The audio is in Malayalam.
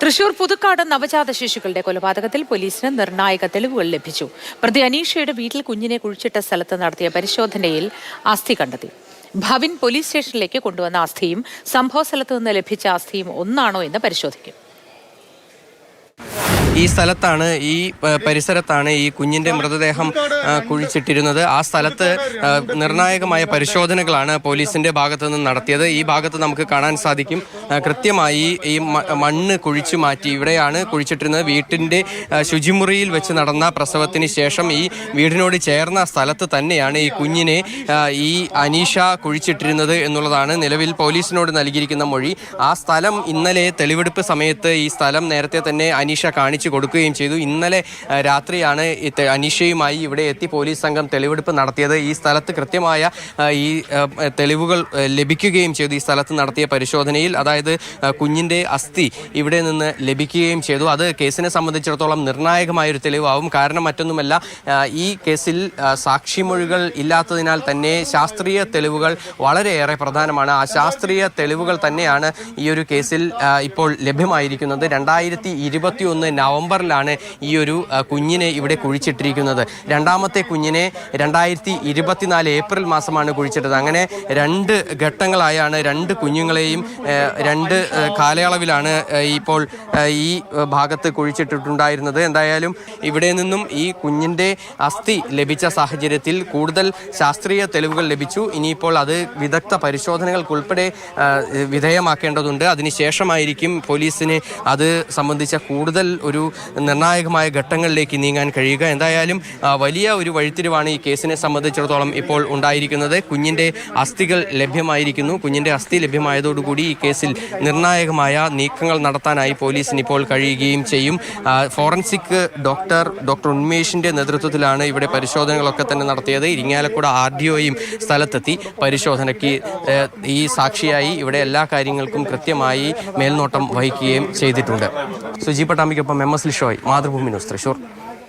തൃശൂർ പുതുക്കാട് നവജാത ശിശുക്കളുടെ കൊലപാതകത്തിൽ പോലീസിന് നിർണായക തെളിവുകൾ ലഭിച്ചു. പ്രതി അനീഷയുടെ വീട്ടിൽ കുഞ്ഞിനെ കുഴിച്ചിട്ട സ്ഥലത്ത് നടത്തിയ പരിശോധനയിൽ അസ്ഥി കണ്ടെത്തി. ഭവിൻ പോലീസ് സ്റ്റേഷനിലേക്ക് കൊണ്ടുവന്ന അസ്ഥിയും സംഭവ സ്ഥലത്ത് നിന്ന് ലഭിച്ച അസ്ഥിയും ഒന്നാണോ എന്ന് പരിശോധിക്കും. ഈ സ്ഥലത്താണ്, ഈ പരിസരത്താണ് ഈ കുഞ്ഞിൻ്റെ മൃതദേഹം കുഴിച്ചിട്ടിരുന്നത്. ആ സ്ഥലത്ത് നിർണായകമായ പരിശോധനകളാണ് പോലീസിൻ്റെ ഭാഗത്തു നിന്ന് നടത്തിയത്. ഈ ഭാഗത്ത് നമുക്ക് കാണാൻ സാധിക്കും, കൃത്യമായി ഈ മണ്ണ് കുഴിച്ചു മാറ്റി ഇവിടെയാണ് കുഴിച്ചിട്ടിരുന്നത്. വീട്ടിൻ്റെ ശുചിമുറിയിൽ വെച്ച് നടന്ന പ്രസവത്തിന് ശേഷം ഈ വീടിനോട് ചേർന്ന സ്ഥലത്ത് തന്നെയാണ് ഈ കുഞ്ഞിനെ ഈ അനീഷ കുഴിച്ചിട്ടിരുന്നത് എന്നുള്ളതാണ് നിലവിൽ പോലീസിനോട് നൽകിയിരിക്കുന്ന മൊഴി. ആ സ്ഥലം ഇന്നലെ തെളിവെടുപ്പ് സമയത്ത് ഈ സ്ഥലം നേരത്തെ തന്നെ അനീഷ കാണിച്ചു കൊടുക്കുകയും ചെയ്തു. ഇന്നലെ രാത്രിയാണ് അനീഷയുമായി ഇവിടെ എത്തി പോലീസ് സംഘം തെളിവെടുപ്പ് നടത്തിയത്. ഈ സ്ഥലത്ത് കൃത്യമായ ഈ തെളിവുകൾ ലഭിക്കുകയും ചെയ്തു. ഈ സ്ഥലത്ത് നടത്തിയ പരിശോധനയിൽ, അതായത് കുഞ്ഞിൻ്റെ അസ്ഥി ഇവിടെ നിന്ന് ലഭിക്കുകയും ചെയ്തു. അത് കേസിനെ സംബന്ധിച്ചിടത്തോളം നിർണായകമായൊരു തെളിവാകും. കാരണം മറ്റൊന്നുമല്ല, ഈ കേസിൽ സാക്ഷിമൊഴികൾ ഇല്ലാത്തതിനാൽ തന്നെ ശാസ്ത്രീയ തെളിവുകൾ വളരെയേറെ പ്രധാനമാണ്. ആ ശാസ്ത്രീയ തെളിവുകൾ തന്നെയാണ് ഈ ഒരു കേസിൽ ഇപ്പോൾ ലഭ്യമായിരിക്കുന്നത്. 2021 നവംബറിലാണ് ഈ ഒരു കുഞ്ഞിനെ ഇവിടെ കുഴിച്ചിട്ടിരിക്കുന്നത്. രണ്ടാമത്തെ കുഞ്ഞിനെ 2024 ഏപ്രിൽ മാസമാണ് കുഴിച്ചിട്ടത്. അങ്ങനെ 2 ഘട്ടങ്ങളായാണ് 2 കുഞ്ഞുങ്ങളെയും 2 കാലയളവിലാണ് ഇപ്പോൾ ഈ ഭാഗത്ത് കുഴിച്ചിട്ടിട്ടുണ്ടായിരുന്നത്. എന്തായാലും ഇവിടെ നിന്നും ഈ കുഞ്ഞിൻ്റെ അസ്ഥി ലഭിച്ച സാഹചര്യത്തിൽ കൂടുതൽ ശാസ്ത്രീയ തെളിവുകൾ ലഭിച്ചു. ഇനിയിപ്പോൾ അത് വിദഗ്ധ പരിശോധനകൾക്കുൾപ്പെടെ വിധേയമാക്കേണ്ടതുണ്ട്. അതിനുശേഷമായിരിക്കും പോലീസിന് അത് സംബന്ധിച്ച കൂടുതൽ ഒരു നിർണായകമായ ഘട്ടങ്ങളിലേക്ക് നീങ്ങാൻ കഴിയുക. എന്തായാലും വലിയ ഒരു വഴിത്തിരിവാണ് ഈ കേസിനെ സംബന്ധിച്ചിടത്തോളം ഇപ്പോൾ ഉണ്ടായിരിക്കുന്നത്. കുഞ്ഞിൻ്റെ അസ്ഥികൾ ലഭ്യമായിരിക്കുന്നു. കുഞ്ഞിൻ്റെ അസ്ഥി ലഭ്യമായതോടുകൂടി ഈ കേസിൽ നിർണായകമായ നീക്കങ്ങൾ നടത്താനായി പോലീസിന് ഇപ്പോൾ കഴിയുകയും ചെയ്യും. ഫോറൻസിക് ഡോക്ടർ ഉന്മേഷിൻ്റെ നേതൃത്വത്തിലാണ് ഇവിടെ പരിശോധനകളൊക്കെ തന്നെ നടത്തിയത്. ഇരിങ്ങാലക്കുട RDOയും സ്ഥലത്തെത്തി പരിശോധനയ്ക്ക് ഈ സാക്ഷിയായി ഇവിടെ എല്ലാ കാര്യങ്ങൾക്കും കൃത്യമായി മേൽനോട്ടം വഹിക്കുകയും ചെയ്തിട്ടുണ്ട്. സുജി പട്ടാമ്പിക്കൊപ്പം MS ലിഷോയ്, മാതൃഭൂമി ന്യൂസ്, തൃശൂർ.